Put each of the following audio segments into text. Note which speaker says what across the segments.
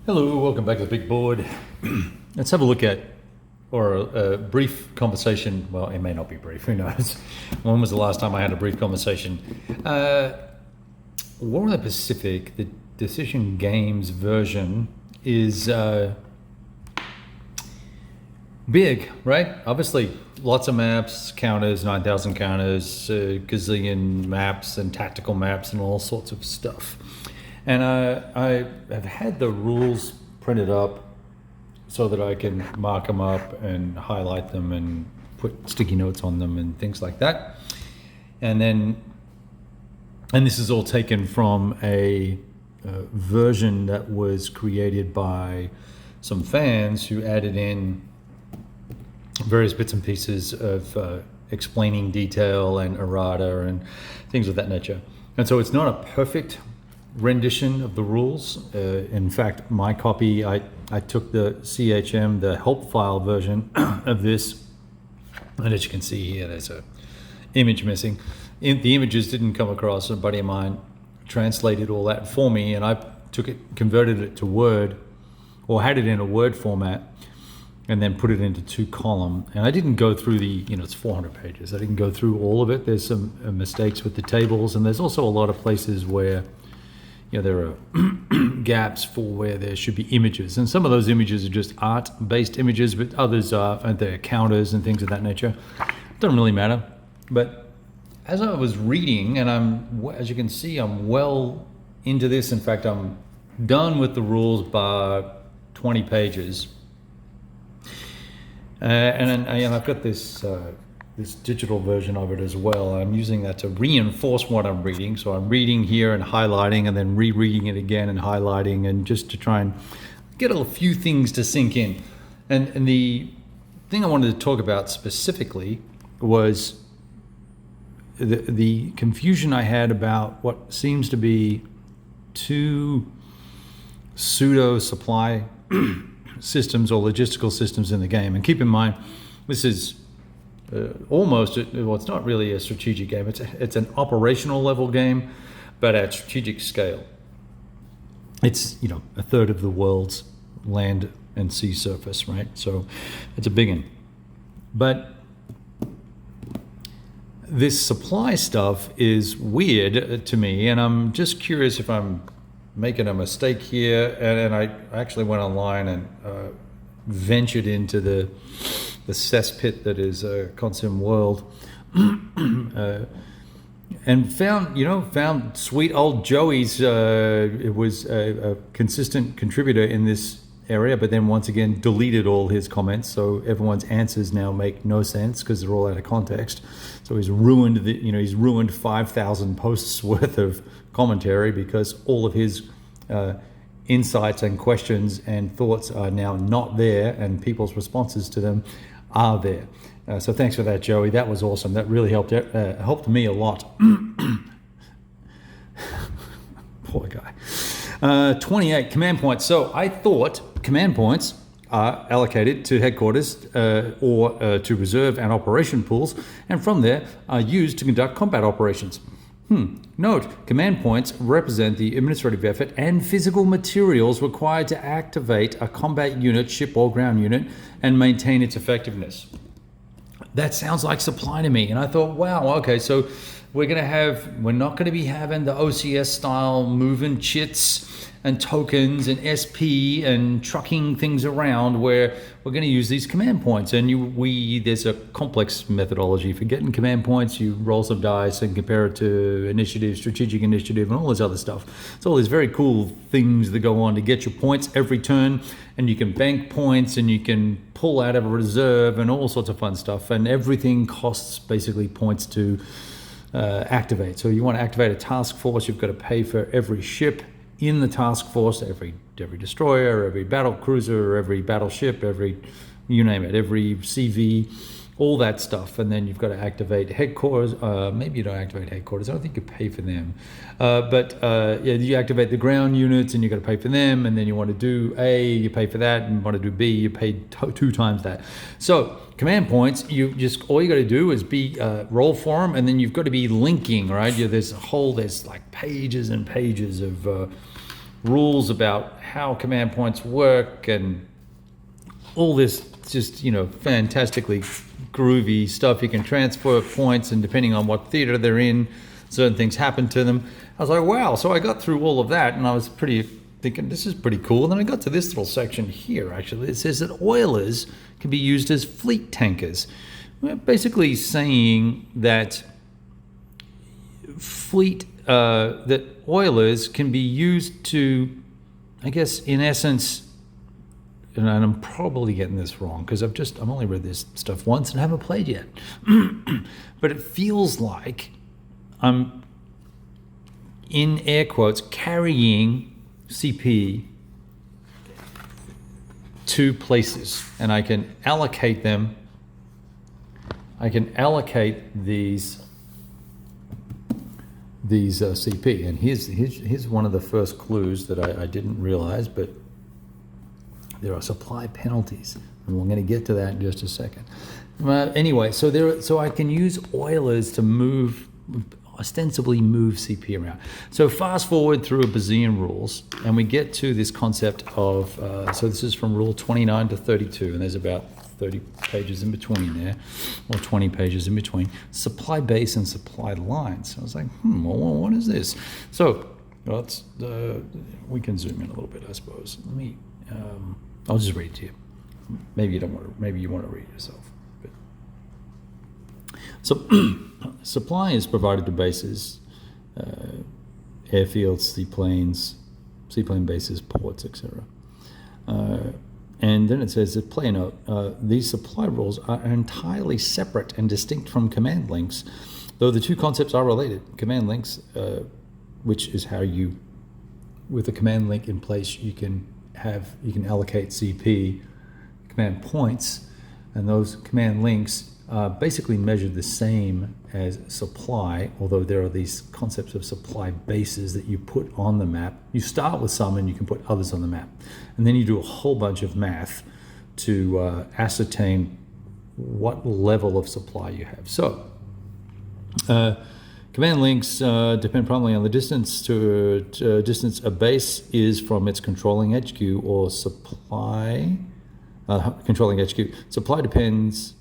Speaker 1: Hello, welcome back to the big board. Let's have a look at, or a brief conversation. Well, it may not be brief, who knows? When was the last time I had a brief conversation? War of the Pacific, the Decision Games version is big, right? Obviously, lots of maps, counters, 9,000 counters, gazillion maps and tactical maps and all sorts of stuff. And I have had the rules printed up so that I can mark them up and highlight them and put sticky notes on them and things like that. And this is all taken from a version that was created by some fans who added in various bits and pieces of explaining detail and errata and things of that nature. And so it's not a perfect rendition of the rules. In fact, my copy, I took the CHM, the help file version of this, and as you can see here, there's a image missing. The images didn't come across. A buddy of mine translated all that for me, and I took it, converted it to Word, or had it in a Word format, and then put it into 2-column. And I didn't go through it's 400 pages. I didn't go through all of it. There's some mistakes with the tables, and there's also a lot of places where there are gaps for where there should be images. And some of those images are just art-based images, but others are, and they're counters and things of that nature. Doesn't really matter. But as I was reading, and as you can see, I'm well into this. In fact, I'm done with the rules by 20 pages. And I've got this digital version of it as well. I'm using that to reinforce what I'm reading. So I'm reading here and highlighting, and then rereading it again and highlighting, and just to try and get a few things to sink in. And the thing I wanted to talk about specifically was the confusion I had about what seems to be two pseudo supply systems or logistical systems in the game. And keep in mind, this is it's not really a strategic game. It's an operational level game, but at strategic scale. It's a third of the world's land and sea surface, right? So it's a big one. But this supply stuff is weird to me, and I'm just curious if I'm making a mistake here. And I actually went online and ventured into the cesspit that is Consim World, and found sweet old Joey's. It was a consistent contributor in this area, but then once again deleted all his comments. So everyone's answers now make no sense because they're all out of context. So he's ruined he's ruined 5,000 posts worth of commentary because all of his insights and questions and thoughts are now not there, and people's responses to them are there. So thanks for that, Joey. That was awesome. That really helped me a lot. Poor guy. 28 command points. So I thought command points are allocated to headquarters or to reserve and operation pools, and from there are used to conduct combat operations. Note, command points represent the administrative effort and physical materials required to activate a combat unit, ship or ground unit, and maintain its effectiveness. That sounds like supply to me. And I thought, wow, okay, so we're not going to be having the OCS style moving chits and tokens and SP and trucking things around, where we're going to use these command points. And there's a complex methodology for getting command points. You roll some dice and compare it to initiative, strategic initiative, and all this other stuff. It's all these very cool things that go on to get your points every turn, and you can bank points and you can pull out of a reserve and all sorts of fun stuff. And everything costs basically points to activate. So you want to activate a task force, you've got to pay for every ship in the task force, every destroyer, every battle cruiser, every battleship, you name it, every CV, all that stuff. And then you've got to activate headquarters. Maybe you don't activate headquarters. I don't think you pay for them. But you activate the ground units and you've got to pay for them. And then you want to do A, you pay for that. And you want to do B, you pay 2 times that. So command points, all you got to do is be roll for them, and then you've got to be linking, right? There's like pages and pages of rules about how command points work and all this just, fantastically groovy stuff. You can transfer points, and depending on what theater they're in, certain things happen to them. I was like, wow. So I got through all of that, and I was thinking, this is pretty cool. And then I got to this little section here, actually. It says that oilers can be used as fleet tankers. We're basically saying that that oilers can be used to, I guess, in essence, and I'm probably getting this wrong because I've only read this stuff once and haven't played yet. But it feels like I'm, in air quotes, carrying CP to places, and I can allocate them. I can allocate these CP, and here's one of the first clues that I didn't realize, but there are supply penalties, and we're going to get to that in just a second. Anyway, so I can use oilers to ostensibly move CP around. So fast forward through a bazillion rules, and we get to this concept of, so this is from rule 29 to 32, and there's about 30 pages in between there, or 20 pages in between, supply base and supply lines. I was like, well, what is this? So we can zoom in a little bit, I suppose. I'll just read it to you. Maybe you want to read it yourself. So supply is provided to bases, airfields, seaplane bases, ports, etc. And then it says that play note, these supply rules are entirely separate and distinct from command links, though the two concepts are related. Command links, which is how with a command link in place, you can allocate CP command points, and those command links basically measure the same as supply, although there are these concepts of supply bases that you put on the map. You start with some and you can put others on the map. And then you do a whole bunch of math to ascertain what level of supply you have. So command links depend primarily on the distance distance a base is from its controlling HQ or supply. Controlling HQ. Supply depends.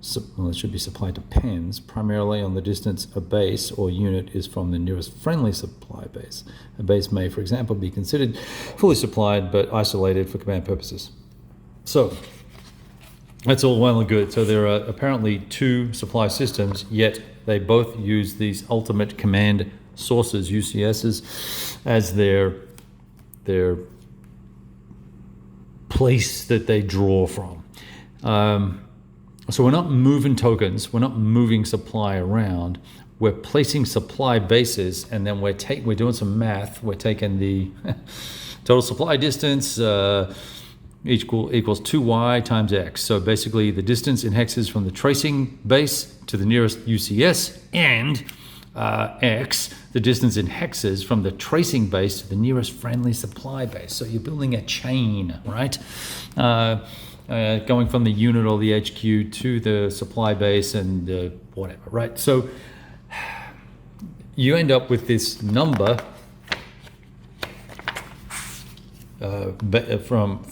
Speaker 1: It should be supply depends primarily on the distance a base or unit is from the nearest friendly supply base. A base may, for example, be considered fully supplied but isolated for command purposes. So that's all well and good. So there are apparently two supply systems, yet they both use these ultimate command sources, UCSs, as their place that they draw from. So we're not moving tokens, we're not moving supply around, we're placing supply bases, and then we're doing some math. We're taking the total supply distance equals 2y times x. So basically the distance in hexes from the tracing base to the nearest UCS, and x, the distance in hexes from the tracing base to the nearest friendly supply base. So you're building a chain, right? Going from the unit or the HQ to the supply base and whatever, right? So you end up with this number from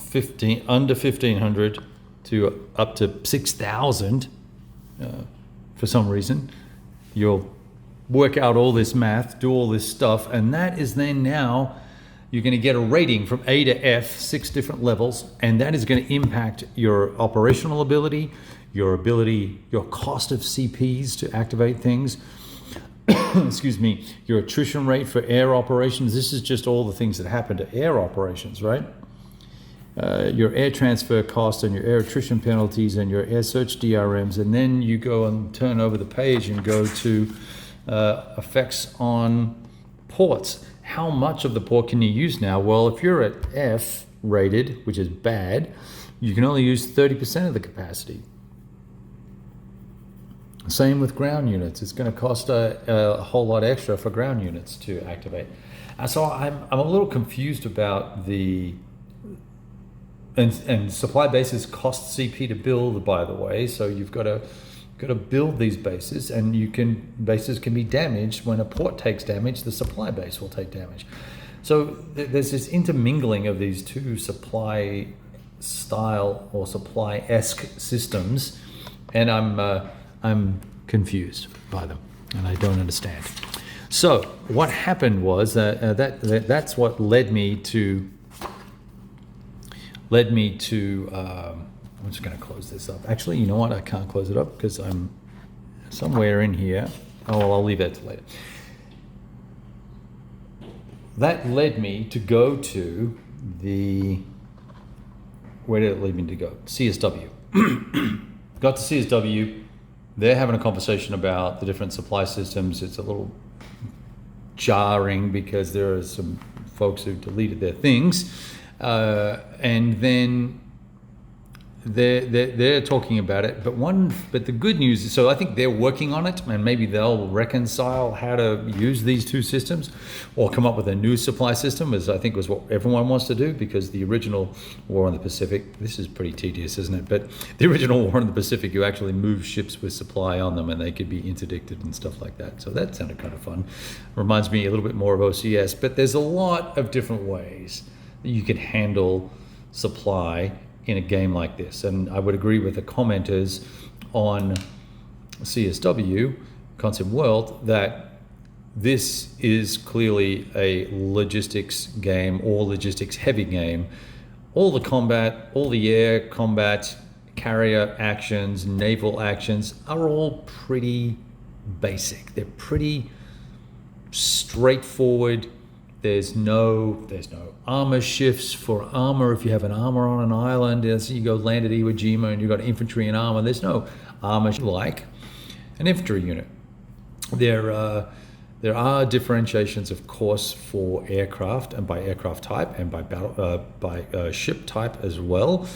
Speaker 1: under 1,500 to up to 6,000 for some reason. You'll work out all this math, do all this stuff, and that is then now you're going to get a rating from A to F, 6 different levels, and that is going to impact your operational ability, your cost of CPs to activate things, excuse me, your attrition rate for air operations. This is just all the things that happen to air operations, right? Your air transfer cost and your air attrition penalties and your air search DRMs, and then you go and turn over the page and go to effects on ports. How much of the port can you use now? Well, if you're at F rated, which is bad, you can only use 30% of the capacity. Same with ground units. It's going to cost a whole lot extra for ground units to activate. So I'm a little confused about and supply bases cost CP to build, by the way. So you've got to build these bases, and bases can be damaged. When a port takes damage, the supply base will take damage. So there's this intermingling of these two supply style or supply-esque systems, and I'm confused by them, and I don't understand. So what happened was that's what led me to. I'm just going to close this up. Actually, you know what? I can't close it up because I'm somewhere in here. Oh, well, I'll leave that to later. That led me to go to where did it lead me to go? CSW. Got to CSW. They're having a conversation about the different supply systems. It's a little jarring because there are some folks who deleted their things. And then they're talking about it, but the good news is, so I think they're working on it, and maybe they'll reconcile how to use these two systems or come up with a new supply system, as I think was what everyone wants to do, because the original War in the Pacific, this is pretty tedious, isn't it? But the original War in the Pacific, you actually move ships with supply on them and they could be interdicted and stuff like that. So that sounded kind of fun. Reminds me a little bit more of OCS, but there's a lot of different ways that you can handle supply in a game like this. And I would agree with the commenters on CSW, Concept World, that this is clearly a logistics game or logistics heavy game. All the combat, all the air combat, carrier actions, naval actions are all pretty basic. They're pretty straightforward. There's no armor shifts for armor. If you have an armor on an island, as you go land at Iwo Jima and you've got infantry and armor, there's no armor like an infantry unit. There are differentiations, of course, for aircraft and by aircraft type and by ship type as well.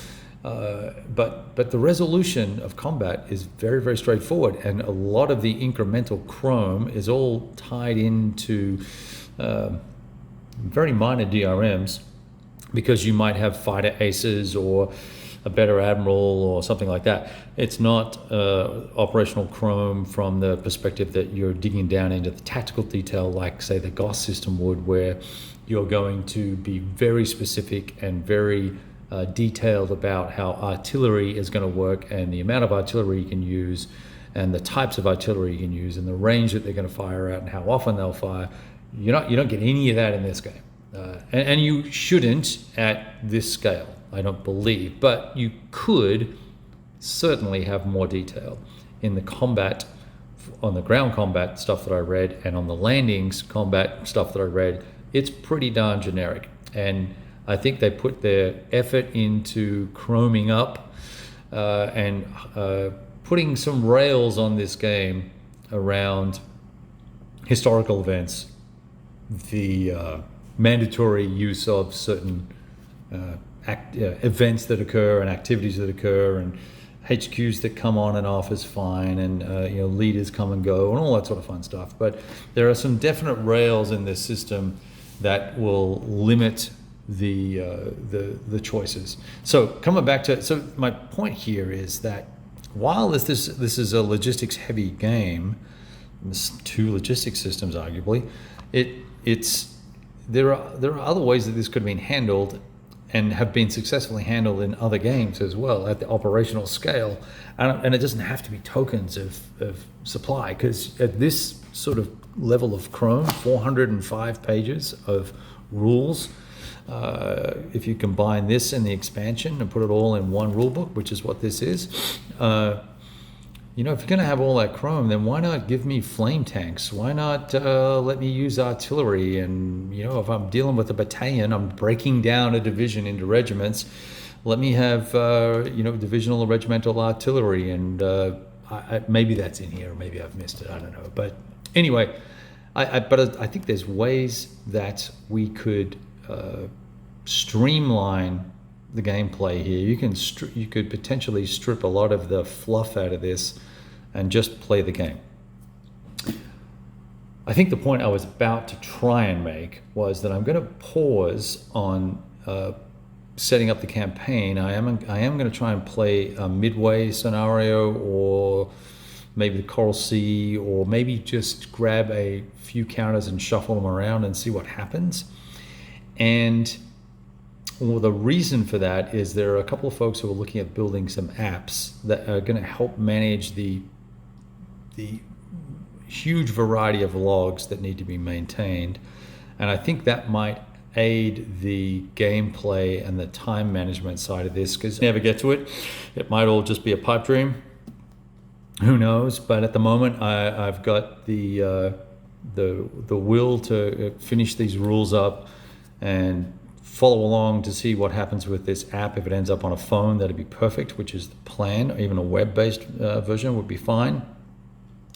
Speaker 1: But the resolution of combat is very, very straightforward, and a lot of the incremental chrome is all tied into very minor DRMs, because you might have fighter aces or a better admiral or something like that. It's not operational chrome from the perspective that you're digging down into the tactical detail like, say, the GOS system would, where you're going to be very specific and very detailed about how artillery is going to work and the amount of artillery you can use and the types of artillery you can use and the range that they're going to fire at and how often they'll fire. You don't get any of that in this game, and you shouldn't at this scale, I don't believe. But you could certainly have more detail in the combat, on the ground combat stuff that I read, and on the landings combat stuff that I read. It's pretty darn generic, and I think they put their effort into chroming up and putting some rails on this game around historical events, the mandatory use of certain events that occur and activities that occur, and HQs that come on and off is fine, and leaders come and go and all that sort of fun stuff. But there are some definite rails in this system that will limit the choices. So coming back to, so my point here is that while this is a logistics heavy game, two logistics systems arguably, there are other ways that this could have been handled and have been successfully handled in other games as well at the operational scale, and it doesn't have to be tokens of supply, because at this sort of level of Chrome, 405 pages of rules. If you combine this and the expansion and put it all in one rule book, which is what this is, if you're going to have all that Chrome, then why not give me flame tanks? Why not let me use artillery? And, if I'm dealing with a battalion, I'm breaking down a division into regiments. Let me have, divisional or regimental artillery. And maybe that's in here, or maybe I've missed it. I don't know. But anyway, I think there's ways that we could streamline the gameplay here. You could potentially strip a lot of the fluff out of this and just play the game. I think the point I was about to try and make was that I'm going to pause on setting up the campaign. I am going to try and play a midway scenario, or maybe the Coral Sea, or maybe just grab a few counters and shuffle them around and see what happens. And well, the reason for that is there are a couple of folks who are looking at building some apps that are going to help manage the huge variety of logs that need to be maintained. And I think that might aid the gameplay and the time management side of this, because never get to it. It might all just be a pipe dream. Who knows? But at the moment, I've got the will to finish these rules up and follow along to see what happens with this app. If it ends up on a phone, that'd be perfect, which is the plan. Or even a web-based version would be fine.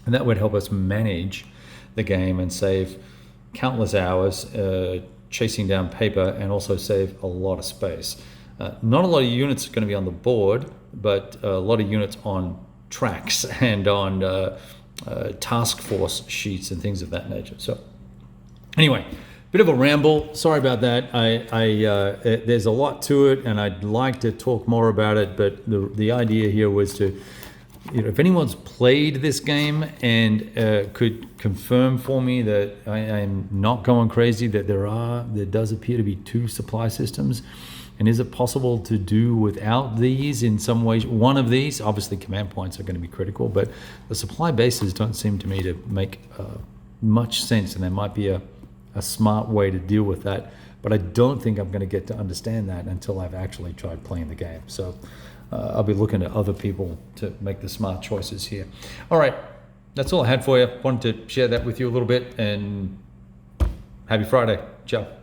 Speaker 1: And that would help us manage the game and save countless hours chasing down paper, and also save a lot of space. Not a lot of units are going to be on the board, but a lot of units on tracks and on task force sheets and things of that nature. So anyway, bit of a ramble. Sorry about that. There's a lot to it, and I'd like to talk more about it, but the idea here was to, if anyone's played this game and could confirm for me that I'm not going crazy, that there does appear to be 2 supply systems, and is it possible to do without these in some ways? One of these, obviously command points are going to be critical, but the supply bases don't seem to me to make much sense, and there might be a smart way to deal with that, but I don't think I'm going to get to understand that until I've actually tried playing the game. So I'll be looking at other people to make the smart choices here. All right, that's all I had for you. Wanted to share that with you a little bit, and happy Friday. Ciao.